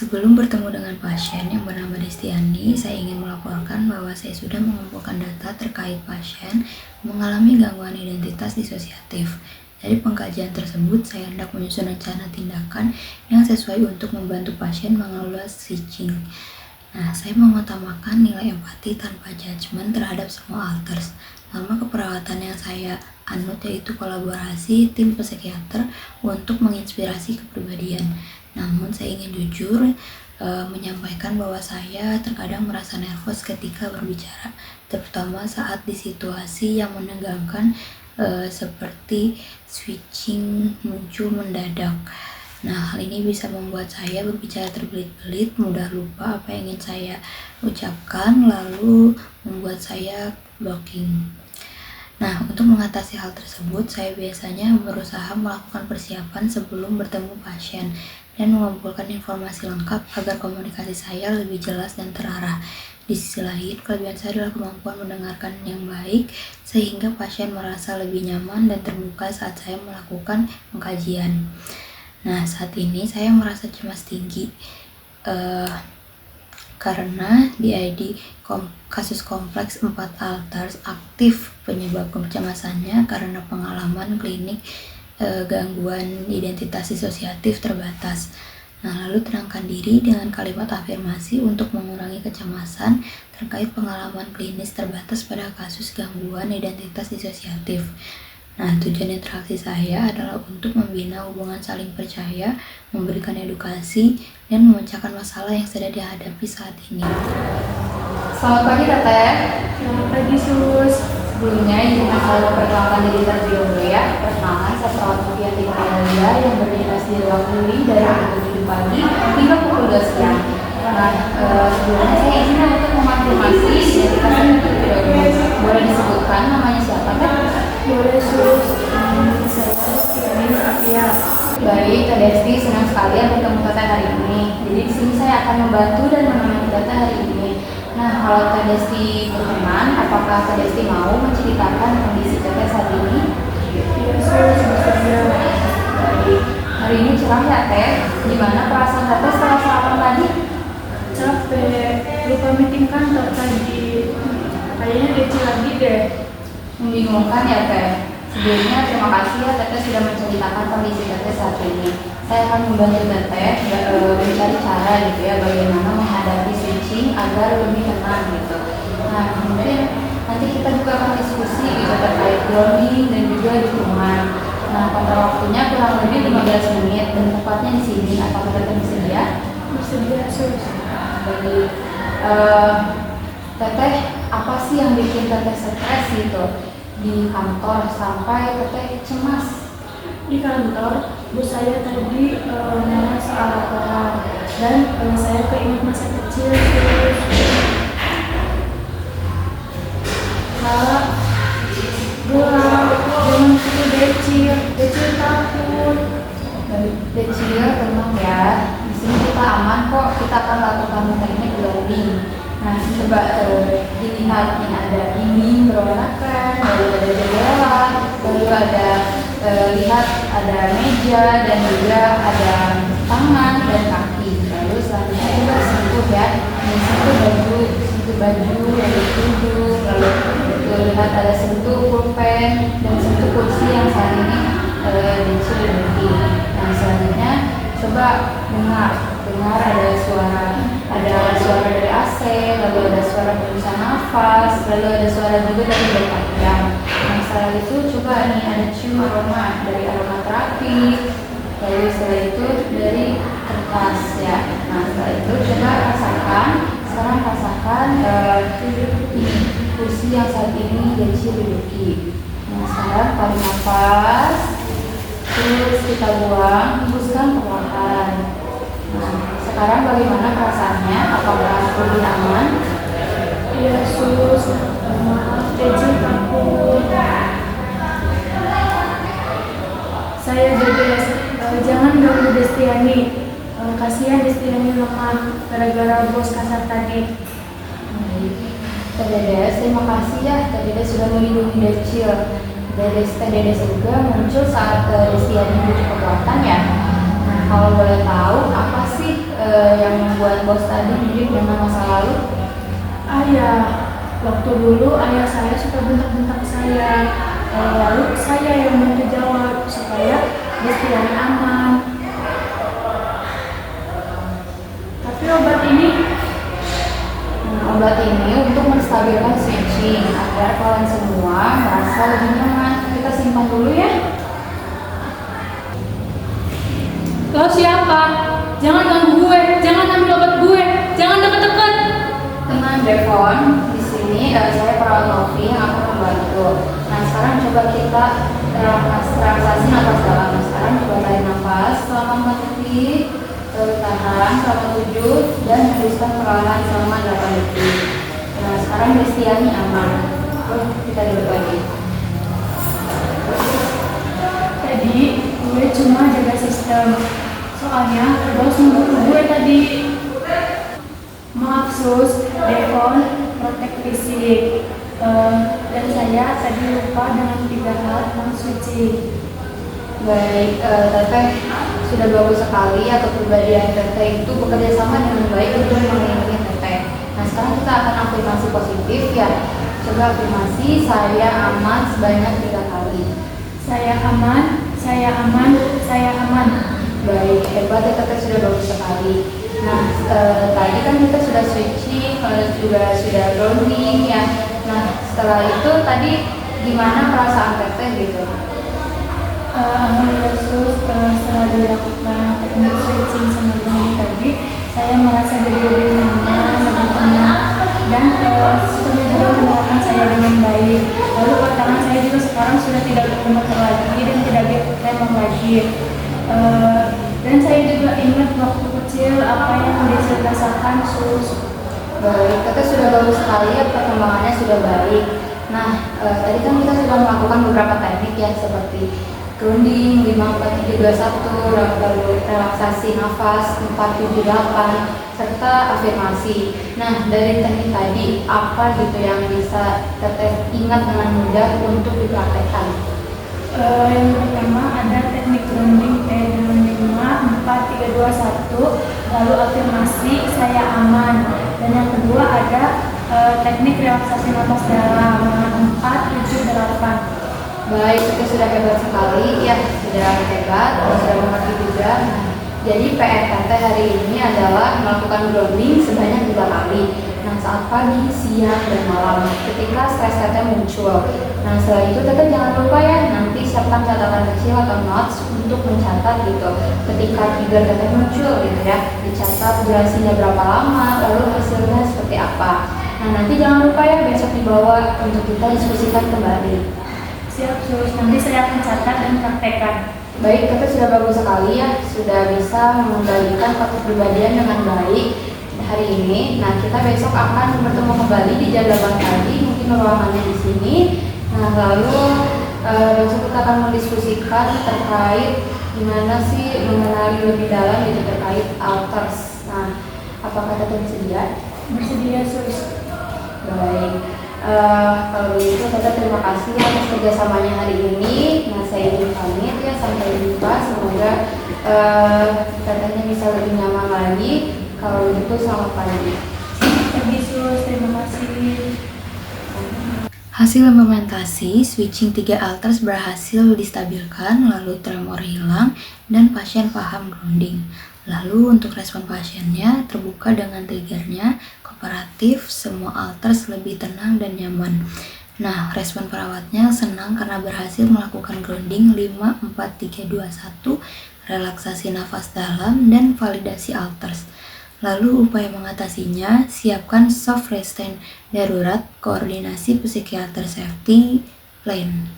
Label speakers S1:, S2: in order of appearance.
S1: Sebelum bertemu dengan pasien yang bernama Destiani, saya ingin melaporkan bahwa saya sudah mengumpulkan data terkait pasien mengalami gangguan identitas disosiatif. Dari pengkajian tersebut, saya hendak menyusun rencana tindakan yang sesuai untuk membantu pasien mengelola switching. Saya mengutamakan nilai empati tanpa judgement terhadap semua alters. Norma keperawatan yang saya anut yaitu kolaborasi tim psikiater untuk menginspirasi kepribadian. Namun saya ingin jujur menyampaikan bahwa saya terkadang merasa nervous ketika berbicara, terutama saat di situasi yang menegangkan seperti switching muncul mendadak. Hal ini bisa membuat saya berbicara terbelit-belit, mudah lupa apa yang ingin saya ucapkan, lalu membuat saya blocking. Untuk mengatasi hal tersebut, saya biasanya berusaha melakukan persiapan sebelum bertemu pasien dan mengumpulkan informasi lengkap agar komunikasi saya lebih jelas dan terarah. Di sisi lain, kelebihan saya adalah kemampuan mendengarkan yang baik, sehingga pasien merasa lebih nyaman dan terbuka saat saya melakukan pengkajian. Saat ini saya merasa cemas tinggi karena DID kasus kompleks 4 alters aktif. Penyebab kecemasannya karena pengalaman klinik gangguan identitas disosiatif terbatas. Lalu tenangkan diri dengan kalimat afirmasi untuk mengurangi kecemasan terkait pengalaman klinis terbatas pada kasus gangguan identitas disosiatif. Tujuan interaksi saya adalah untuk membina hubungan saling percaya, memberikan edukasi, dan memecahkan masalah yang sedang dihadapi saat ini.
S2: Selamat pagi, Teteh.
S3: Selamat pagi, Sus.
S2: Sebelumnya, izinkan saya memperkenalkan diri terlebih dahulu ya. Perkenalkan, saya perawat Novianti Maria yang berdinas di ruang Uli dari pukul 7 pagi hingga pukul 2 siang. Sebelumnya saya izin untuk mengonfirmasi identitas saya terlebih dahulu. Boleh disebutkan namanya siapa, Teh?
S3: Boleh, Sus. Saya Destiani Nurafia.
S2: Baik, Teh Desti, senang sekali bertemu Teteh hari ini. Jadi di sini saya akan membantu dan menemani Teteh hari ini. Kalau Teh Desti berkenan, apakah Teh Desti mau menceritakan kondisi Teteh saat ini?
S3: Iya, Sus. Bersedia.
S2: Baik, hari ini cerah ya, Teh. Gimana perasaan Teteh setelah sarapan tadi?
S3: Capek. Lupa meeting kantor tadi. Kayaknya kecil lagi deh.
S2: Membingungkan ya, Teh. Sebelumnya terima kasih ya Teteh sudah menceritakan kondisi Teteh saat ini. Saya akan membantu Teteh mencari cara gitu ya bagaimana menghadapi switching agar lebih tenang gitu. Mungkin nanti kita juga akan diskusi gitu terkait grounding dan juga dukungan. Pada waktunya kurang lebih 15 menit dan tepatnya di sini. Apakah Teteh bersedia?
S3: Bersedia, Sus.
S2: Jadi Teteh, apa sih yang bikin Teteh stres gitu di kantor sampai Teteh cemas?
S3: Di kantor, bos saya tadi ngomong soal laporan dan saya keinget masa kecil, Sus. Kak, gelap, jangan gitu Decil takut.
S2: Decil, tenang ya. Di sini kita aman kok. Kita akan lakukan teknik grounding. Coba dilihat nih, ada dinding berwarnakan, lalu ada jendela, lalu ada lihat ada meja dan juga ada tangan dan kaki. Lalu selanjutnya coba sentuh ya, sentuh baju, lalu tudung, lalu lihat ada sentuh pulpen dan sentuh kursi yang saat ini Decil duduk. Selanjutnya coba dengar ada suara dari AC, lalu ada suara hembusan nafas, lalu ada suara juga dari detak jam. Setelah itu coba nih ada cium aroma dari aromaterapi, lalu setelah itu dari kertas ya. Setelah itu coba sekarang rasakan ini kursi yang saat ini Decil duduki. Sekarang tarik nafas, terus kita buang, hembuskan perlahan. Sekarang bagaimana perasaannya? Apakah lebih aman?
S3: Iya, Sus. Maaf, Decil takut. Saya Dedes. Jangan ganggu Destiani. Kasihan Destiani lemah gara-gara bos kasar tadi.
S2: Teh Dedes, terima kasih ya Teh Dedes sudah melindungi Decil. Teh Dedes juga muncul saat Destiani butuh kekuatan ya. Kalau boleh tahu apa sih yang membuat bos tadi mirip dengan masa lalu?
S3: Ayah, waktu dulu ayah saya suka bentak-bentak saya. Lalu saya yang bantu jawab supaya Destiani aman. Tapi
S2: Obat ini untuk menstabilkan switching agar kalian semua merasa lebih nyaman. Kita simpan dulu ya.
S3: lo siapa? Jangan ganggu gue, jangan ambil obat gue, jangan deket-deket.
S2: Tenang Devon, di sini saya perawat Novi yang akan membantu. Nah sekarang coba kita relaksasi nafas dalam. Sekarang coba tarik nafas selama 4 detik, tahan selama 7 dan hembuskan perlahan selama 8 detik. Nah sekarang Destiani aman. Kita duduk lagi.
S3: Tadi gue cuma jaga sistem, soalnya bos nunggu gue tadi. Maaf sus, Devon protek fisik. Dan saya tadi lupa dengan 3 hal tentang switching.
S2: Baik, Teteh sudah bagus sekali atau kepribadian Teteh itu bekerja sama dengan baik untuk melindungi Teteh. Nah sekarang kita akan afirmasi positif ya. Coba afirmasi, saya aman sebanyak 3 kali.
S3: Saya aman, saya aman, saya aman.
S2: Baik, hebat ya Teteh, sudah bagus sekali. Nah, tadi kan kita sudah switching, juga sudah grounding ya. Nah, setelah itu tadi gimana perasaan Teteh gitu?
S3: Alhamdulillah sus, setelah dilakukan teknik switching sama grounding tadi, saya merasa jadi lebih nyaman, lebih tenang, dan sudah juga menerapkan saya dengan baik. Lalu tangan saya juga sekarang sudah tidak bergemetar lagi dan tidak tremor lagi. Dan saya juga ingat waktu kecil apa yang saya rasakan sus.
S2: Baik, Teteh sudah bagus sekali ya, perkembangannya sudah baik. Nah, tadi kan kita sudah melakukan beberapa teknik ya, seperti grounding, 5, 4, 3, 2, 1, lalu relaksasi nafas, 4, 7, 8, serta afirmasi. Nah, dari teknik tadi, apa gitu yang bisa Teteh ingat dengan mudah untuk dipraktekkan?
S3: Yang pertama ada teknik grounding dengan 5, 4, 3, 2, 1, lalu afirmasi saya aman. Dan yang kedua ada teknik relaksasi nafas dalam dengan 4, 7, 8.
S2: Baik, kita sudah hebat sekali ya, sudah hebat, sudah mengerti juga. Nah, jadi PR Teteh hari ini adalah melakukan grounding sebanyak 3 kali. Nah, saat pagi, siang, dan malam ketika stres Teteh muncul. Nah, setelah itu Teteh jangan lupa ya, nanti siapkan catatan kecil atau notes untuk mencatat gitu. Ketika trigger Teteh muncul gitu ya, dicatat durasinya berapa lama, lalu hasilnya seperti apa. Nah, nanti jangan lupa ya besok dibawa untuk kita diskusikan kembali.
S3: Siap sus, nanti saya akan catat dan praktekkan.
S2: Baik, Teteh sudah bagus sekali ya, sudah bisa mengembalikan kepribadian dengan baik hari ini. Nah, kita besok akan bertemu kembali di jam 8 pagi, mungkin ruangannya di sini. Nah, lalu besok kita akan mendiskusikan terkait gimana sih mengenali lebih dalam gitu terkait alters. Nah, apakah Teteh bersedia?
S3: Bersedia sus.
S2: Baik. Kalau begitu Teteh terima kasih atas kerjasamanya hari ini. Nah, saya izin pamit ya, sampai jumpa. Semoga Tetehnya bisa lebih nyaman lagi. Kalau begitu selamat pagi.
S3: Pagi sus, terima kasih.
S1: Hasil implementasi, switching 3 alters berhasil distabilkan, lalu tremor hilang, dan pasien paham grounding. Lalu untuk respon pasiennya terbuka dengan triggernya, kooperatif, semua alters lebih tenang dan nyaman. Nah, respon perawatnya senang karena berhasil melakukan grounding 5, 4, 3, 2, 1, relaksasi nafas dalam, dan validasi alters. Lalu upaya mengatasinya, siapkan soft restraint darurat, koordinasi psikiater safety plan.